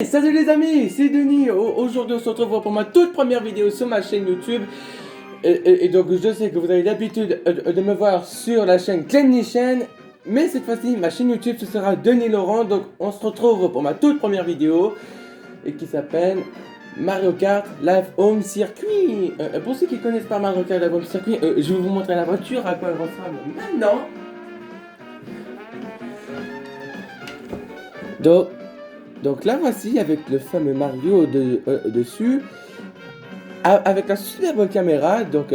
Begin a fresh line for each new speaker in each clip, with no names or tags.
Salut les amis, c'est Denis. Aujourd'hui on se retrouve pour ma toute première vidéo sur ma chaîne YouTube. Et donc je sais que vous avez l'habitude de me voir sur la chaîne Clennichen. Mais cette fois-ci ma chaîne YouTube ce sera Denis Laurent. Donc on se retrouve pour ma toute première vidéo. Et qui s'appelle Mario Kart Live Home Circuit. Pour ceux qui connaissent pas Mario Kart Live Home Circuit, je vais vous montrer la voiture à quoi elle ressemble maintenant. Donc là voici avec le fameux Mario dessus, avec la superbe caméra. Donc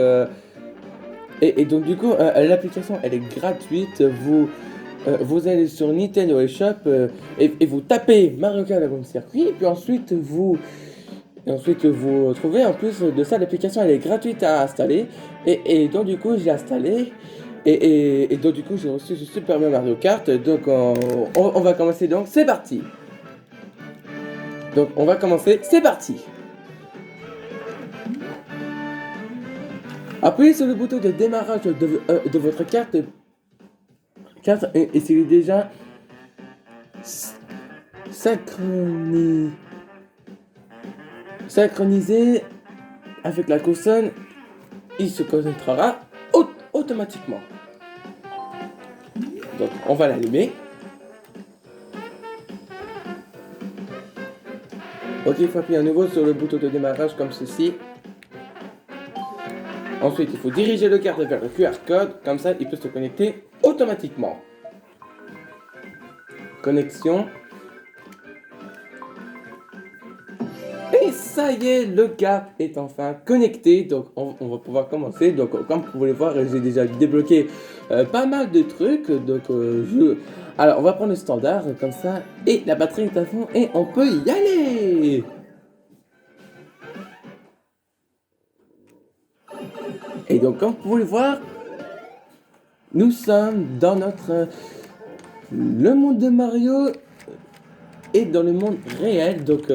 et donc du coup l'application elle est gratuite. Vous allez sur Nintendo eShop et vous tapez Mario Kart Live Home Circuit, et puis ensuite vous trouvez en plus de ça l'application elle est gratuite à installer. Et donc du coup j'ai installé. Et donc du coup j'ai reçu ce super Mario Kart. Donc on va commencer, donc c'est parti. Donc on va commencer, c'est parti. Appuyez sur le bouton de démarrage de votre carte et essayez déjà synchronisé avec la console. Il se connectera automatiquement. Donc on va l'allumer. Ok, il faut appuyer à nouveau sur le bouton de démarrage comme ceci. Ensuite, il faut diriger le carte vers le QR code, comme ça il peut se connecter automatiquement. Connexion. Et ça y est, le carte est enfin connecté. Donc on va pouvoir commencer. Donc comme vous pouvez le voir, j'ai déjà débloqué pas mal de trucs. Donc alors on va prendre le standard comme ça. Et la batterie est à fond et on peut y aller. Et donc comme vous pouvez le voir, nous sommes dans le monde de Mario et dans le monde réel. Donc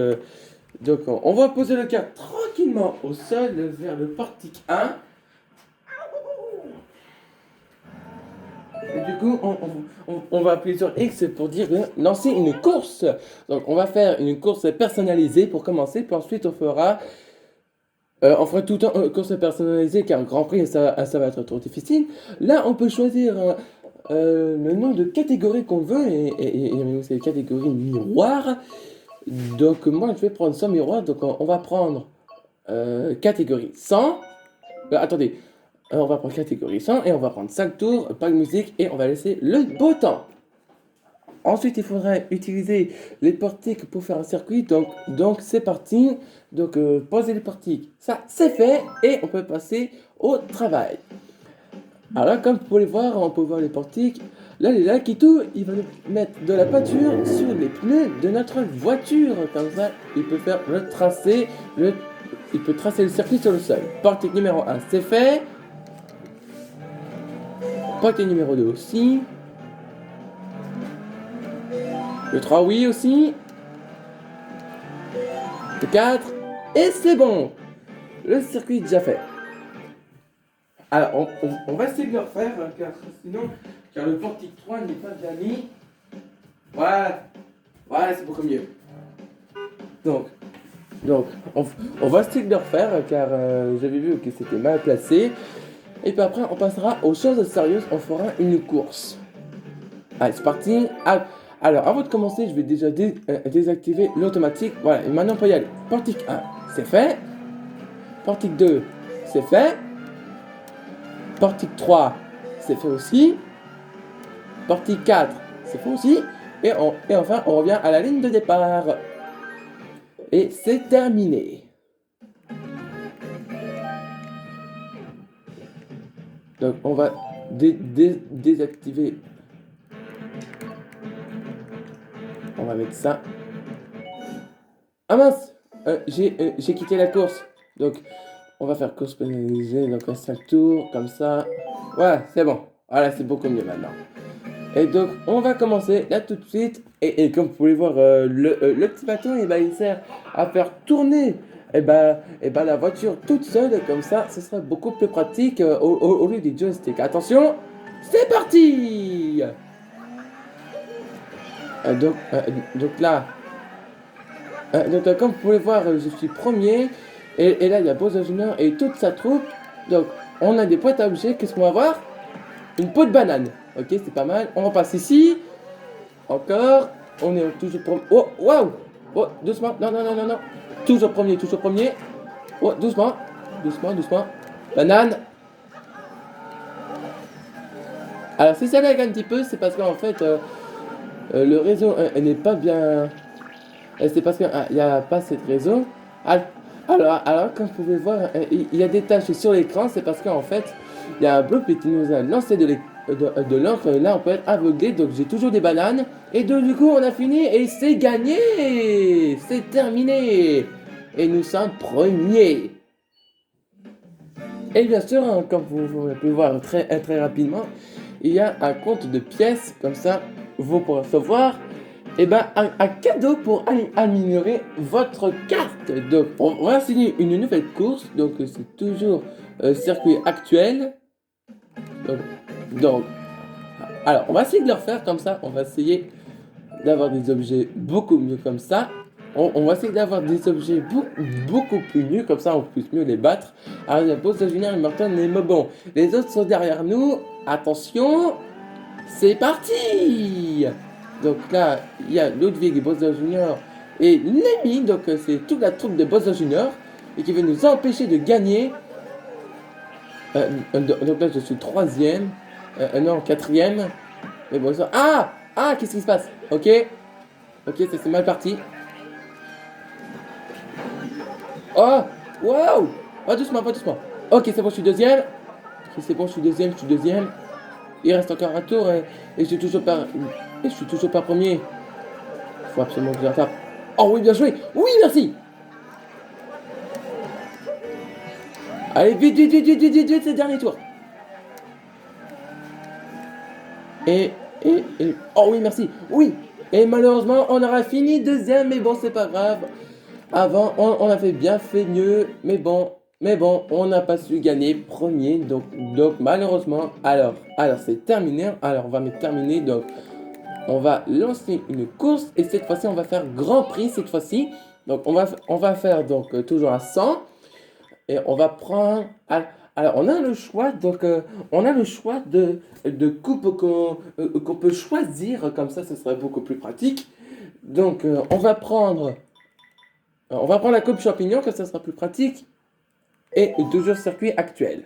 on va poser le carte tranquillement au sol vers le portique 1. Et du coup, on va appuyer sur X pour dire lancer une course. Donc on va faire une course personnalisée pour commencer, puis ensuite on fera tout le temps course personnalisée, car Grand Prix ça va être trop difficile. Là on peut choisir le nom de catégorie qu'on veut, et c'est les catégories miroir. Donc moi je vais prendre 100 miroirs. Donc on va prendre catégorie 100. Attendez, on va prendre catégorie 100 et on va prendre 5 tours, pas de musique, et on va laisser le beau temps. Ensuite il faudra utiliser les portiques pour faire un circuit. Donc c'est parti. Donc poser les portiques, ça c'est fait, et on peut passer au travail. Alors là, comme vous pouvez voir, on peut voir les portiques. Là, les Lakitu, il va nous mettre de la peinture sur les pneus de notre voiture. Comme ça, il peut faire le tracé, il peut tracer le circuit sur le sol. Portique numéro 1, c'est fait. Portique numéro 2 aussi. Le 3, oui aussi. Le 4, et c'est bon. Le circuit est déjà fait. Alors, on va essayer de le refaire, car le portique 3 n'est pas bien mis. Voilà, c'est beaucoup mieux. Donc on va essayer de le refaire, car j'avais vu que c'était mal placé. Et puis après, on passera aux choses sérieuses, on fera une course. Allez, c'est parti. Alors, avant de commencer, je vais déjà désactiver l'automatique. Voilà, et maintenant on peut y aller. Portique 1, c'est fait. Portique 2, c'est fait. Portique 3, c'est fait aussi. Portique 4, c'est fait aussi. Et enfin, on revient à la ligne de départ. Et c'est terminé. Donc, on va désactiver. On va mettre ça. Ah mince, j'ai quitté la course. Donc, on va faire course pénalisée. Donc, 5 tours, comme ça. Voilà, c'est bon. Voilà, c'est beaucoup mieux maintenant. Et donc, on va commencer là tout de suite. Et comme vous pouvez voir, le petit bâton, il sert à faire tourner la voiture toute seule. Comme ça, ce sera beaucoup plus pratique au lieu des joysticks. Attention, c'est parti. Donc là, Comme vous pouvez voir, je suis premier. Et là, il y a Bowser Junior et toute sa troupe. Donc, on a des boîtes à objets. Qu'est-ce qu'on va voir? Une peau de banane. Ok, c'est pas mal. On repasse ici. Encore. On est toujours premier. Oh, waouh! Oh, doucement. Non, non, non, non, non. Toujours premier, toujours premier. Oh, doucement. Doucement, doucement. Banane. Alors, si ça lag un petit peu, c'est parce qu'en fait, le réseau n'est pas bien. C'est parce qu'il n'y a pas assez de réseau. Alors, comme vous pouvez voir, il y a des tâches sur l'écran. C'est parce qu'en fait, il y a un bloc qui nous a lancé de l'encre. Là, on peut être aveuglé. Donc, j'ai toujours des bananes. Et donc, du coup, on a fini et c'est gagné. C'est terminé. Et nous sommes premiers. Et bien sûr, comme vous pouvez voir très rapidement, il y a un compte de pièces. Comme ça, vous pourrez recevoir un cadeau pour améliorer votre carte. Donc, on va signer une nouvelle course. Donc, c'est toujours circuit actuel. Donc, donc, alors, on va essayer de le refaire comme ça. On va essayer d'avoir des objets beaucoup mieux comme ça. On va essayer d'avoir des objets beaucoup plus mieux. Comme ça, on puisse mieux les battre. Alors, il y a Bowser Junior et Morton et Mobon. Les autres sont derrière nous. Attention, c'est parti! Donc là, il y a Ludwig et Bowser Junior et Lemmy, donc c'est toute la troupe de Bowser Junior et qui veut nous empêcher de gagner. Donc là, je suis troisième, non, quatrième. Mais bon, ça... qu'est-ce qui se passe? Ok, ça c'est mal parti. Oh, waouh! Pas doucement, pas doucement. Ok, c'est bon, je suis deuxième. Ok, c'est bon, je suis deuxième. Il reste encore un tour et je suis toujours pas premier. Faut absolument que je rattrape. Oh oui, bien joué. Oui, merci. Allez, vite, c'est le dernier tour. Oh oui, merci. Oui. Et malheureusement, on aura fini deuxième, mais bon, c'est pas grave. Avant, on avait bien fait mieux, mais bon, on n'a pas su gagner premier, donc malheureusement, alors c'est terminé. Alors on va terminer, donc on va lancer une course et cette fois-ci on va faire Grand Prix cette fois-ci. Donc on va faire donc toujours à 100 et on va prendre. Alors on a le choix donc on a le choix de coupes qu'on peut choisir comme ça, ce serait beaucoup plus pratique. Donc on va prendre la coupe champignon, que ça sera plus pratique. Et toujours circuit actuel.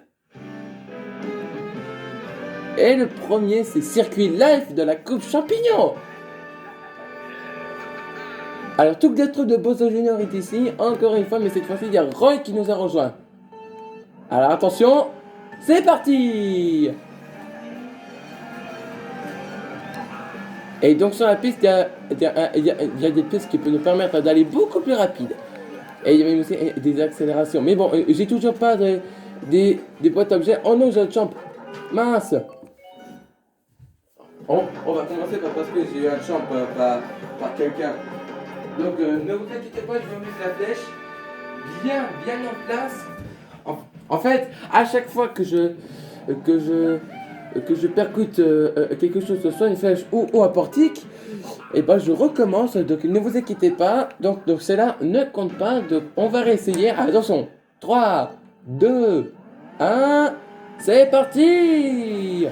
Et le premier, c'est circuit live de la coupe champignon. Alors, toute la troupe de Bowser Junior est ici, encore une fois, mais cette fois-ci, il y a Roy qui nous a rejoint. Alors, attention, c'est parti! Et donc, sur la piste, il y a des pistes qui peuvent nous permettre d'aller beaucoup plus rapide. Et il y avait aussi des accélérations. Mais bon, j'ai toujours pas des boîtes objets. Oh non, j'ai le champ. Mince! On va commencer parce que j'ai eu un champ par quelqu'un. Donc ne vous inquiétez pas, je vais mettre la flèche bien en place. En fait, à chaque fois que je percute quelque chose, soit une flèche ou un portique, et ben je recommence. Donc ne vous inquiétez pas. Donc cela ne compte pas. Donc on va réessayer. Attention. 3, 2, 1, c'est parti!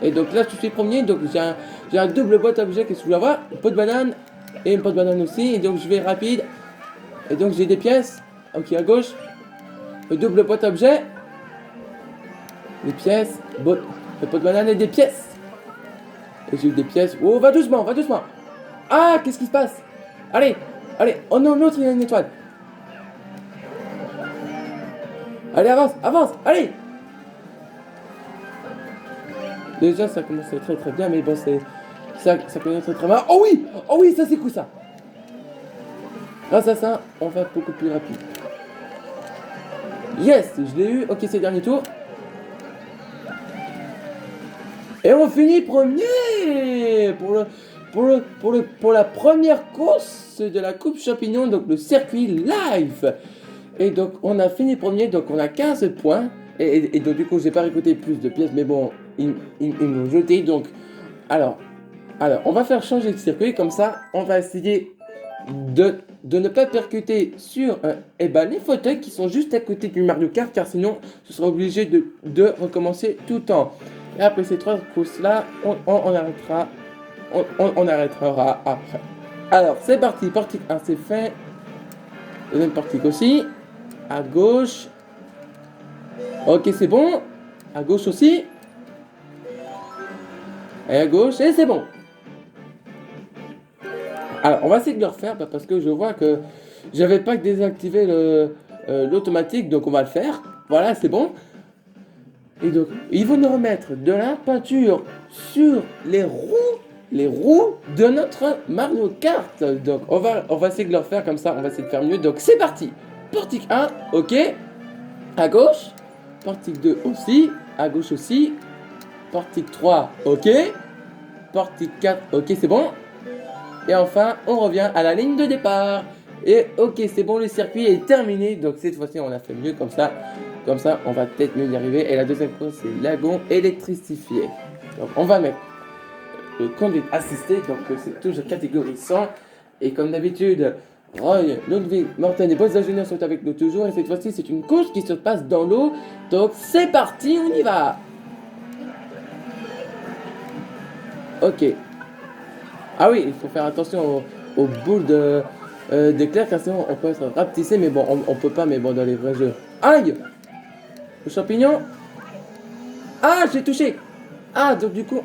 Et donc là, je suis premier, donc j'ai un double boîte à objets, qu'est-ce que je voulais avoir? Une peau de banane, et une peau de banane aussi, et donc je vais rapide. Et donc j'ai des pièces, ok, à gauche. Le double boîte à objets. Des pièces, peau de banane et des pièces. Et j'ai eu des pièces, oh, va doucement, va doucement. Ah, qu'est-ce qui se passe? Allez, oh non, l'autre il a une étoile. Allez, avance, allez! Déjà, ça commençait très bien, mais bon, ça commence très mal. Oh oui, ça c'est cool ça. Grâce à ça, on va beaucoup plus rapide. Yes, je l'ai eu. Ok, c'est le dernier tour. Et on finit premier pour la première course de la Coupe Champignon, donc le circuit live. Et donc, on a fini premier, donc on a 15 points. Et donc, du coup, j'ai pas récolté plus de pièces, mais bon, ils m'ont jeté. Donc, alors, on va faire changer de circuit, comme ça, on va essayer de ne pas percuter sur les fauteuils qui sont juste à côté du Mario Kart, car sinon, tu seras obligé de recommencer tout le temps. Et après ces 3 courses-là, on arrêtera. On arrêtera après. Alors, c'est parti. Portique 1, c'est fait. Deuxième portique aussi. À gauche. Ok, c'est bon. À gauche aussi. Et à gauche. Et c'est bon. Alors, on va essayer de le refaire parce que je vois que j'avais pas désactivé l'automatique. Donc, on va le faire. Voilà, c'est bon. Et donc, ils vont nous remettre de la peinture sur les roues de notre Mario Kart. Donc, on va essayer de le refaire comme ça. On va essayer de faire mieux. Donc, c'est parti. Portique 1, ok. À gauche. Portique 2 aussi. À gauche aussi. Portique 3, ok. Portique 4, ok, c'est bon. Et enfin, on revient à la ligne de départ. Et ok, c'est bon, le circuit est terminé. Donc, cette fois-ci, on a fait mieux comme ça. Comme ça, on va peut-être mieux y arriver. Et la deuxième course, c'est lagon électrifié. Donc, on va mettre le conduite assisté. Donc, c'est toujours catégorie 100. Et comme d'habitude, Roy, Ludwig, Morten et Buzz Junior sont avec nous toujours. Et cette fois-ci, c'est une course qui se passe dans l'eau. Donc, c'est parti, on y va. Ok. Ah oui, il faut faire attention aux boules d'éclair, car sinon on peut être rapetissé. Mais bon, on peut pas, mais bon, dans les vrais jeux. Aïe! Le champignon. Ah, j'ai touché. Ah, donc du coup.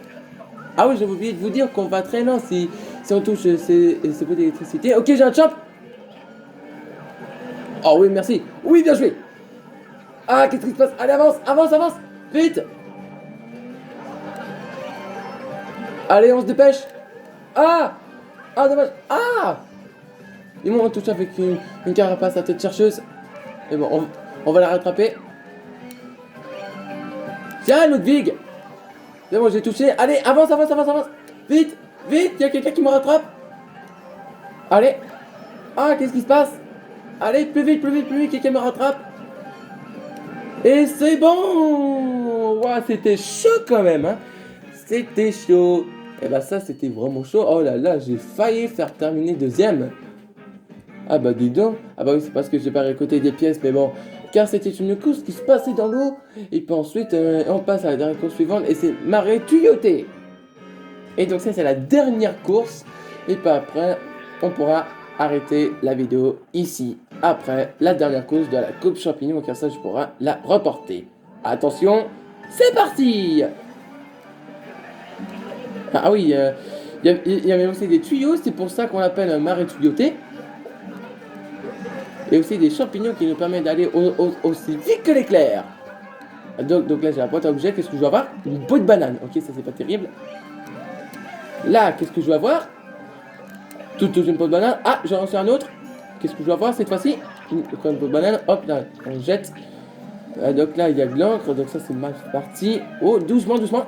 Ah oui, j'avais oublié de vous dire qu'on va très lent si on touche ces bouts d'électricité. Ok, j'ai un champ. Oh oui, merci. Oui, bien joué. Ah, qu'est-ce qui se passe? Allez, avance, avance, avance. Vite. Allez, on se dépêche. Ah. Ah, dommage. Ah. Ils m'ont touché avec une carapace à tête chercheuse. Mais bon, on va la rattraper. Tiens, Ludwig. C'est bon, j'ai touché. Allez, avance, avance, avance, avance. Vite, vite, il y a quelqu'un qui me rattrape. Allez. Ah, qu'est-ce qui se passe? Allez, plus vite, plus vite, plus vite, quelqu'un me rattrape. Et c'est bon. Ouah, c'était chaud quand même, hein. C'était chaud. Et bah ça, c'était vraiment chaud. Oh là là, j'ai failli faire terminer deuxième. Ah bah dis donc. Ah bah oui, c'est parce que j'ai pas récolté des pièces, mais bon. Car c'était une course qui se passait dans l'eau. Et puis ensuite, on passe à la dernière course suivante. Et c'est marée tuyautée. Et donc ça, c'est la dernière course. Et puis après, on pourra arrêter la vidéo ici. Après la dernière course de la Coupe Champignon. Car ça, je pourrai la reporter. Attention, c'est parti. Ah oui, il y avait aussi des tuyaux. C'est pour ça qu'on l'appelle marée tuyautée. Et aussi des champignons qui nous permettent d'aller aussi vite que l'éclair. Donc là j'ai la boîte à objets, qu'est-ce que je dois avoir? Une peau de banane, ok ça c'est pas terrible. Là qu'est-ce que je dois avoir? Toute une peau de banane, ah j'en reçois un autre. Qu'est-ce que je dois avoir cette fois-ci? Une peau de banane, hop là on jette. Donc là il y a de l'encre, donc ça c'est mal parti. Oh doucement, doucement.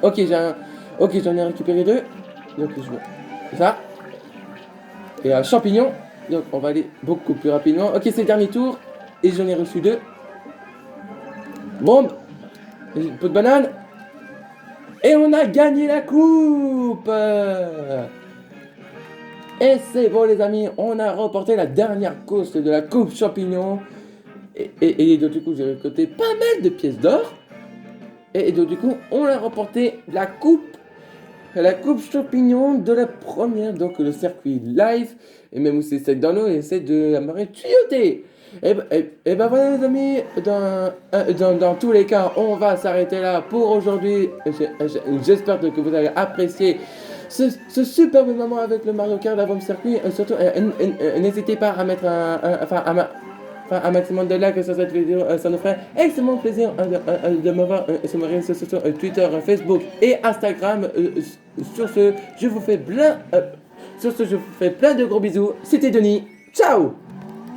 Ok j'en ai récupéré 2. Donc je vois ça. Et un champignon. Donc on va aller beaucoup plus rapidement. Ok, c'est le dernier tour. Et j'en ai reçu 2. Bombe. Une peau de banane. Et on a gagné la coupe. Et c'est bon les amis. On a remporté la dernière course de la coupe champignon. Et donc du coup j'ai récolté pas mal de pièces d'or. Et donc du coup on a remporté la coupe champignon de la première, donc le circuit live, et même aussi celle dans l'eau et celle de la marée tuyautée. Et ben voilà les amis, dans tous les cas, on va s'arrêter là pour aujourd'hui. J'espère que vous avez apprécié ce superbe moment avec le Mario Kart avant le circuit. Surtout, n'hésitez pas à mettre un maximum de likes sur cette vidéo, ça nous ferait extrêmement plaisir de m'avoir sur mes réseaux sociaux, Twitter, Facebook et Instagram. Sur ce, je vous fais plein de gros bisous. C'était Denis. Ciao!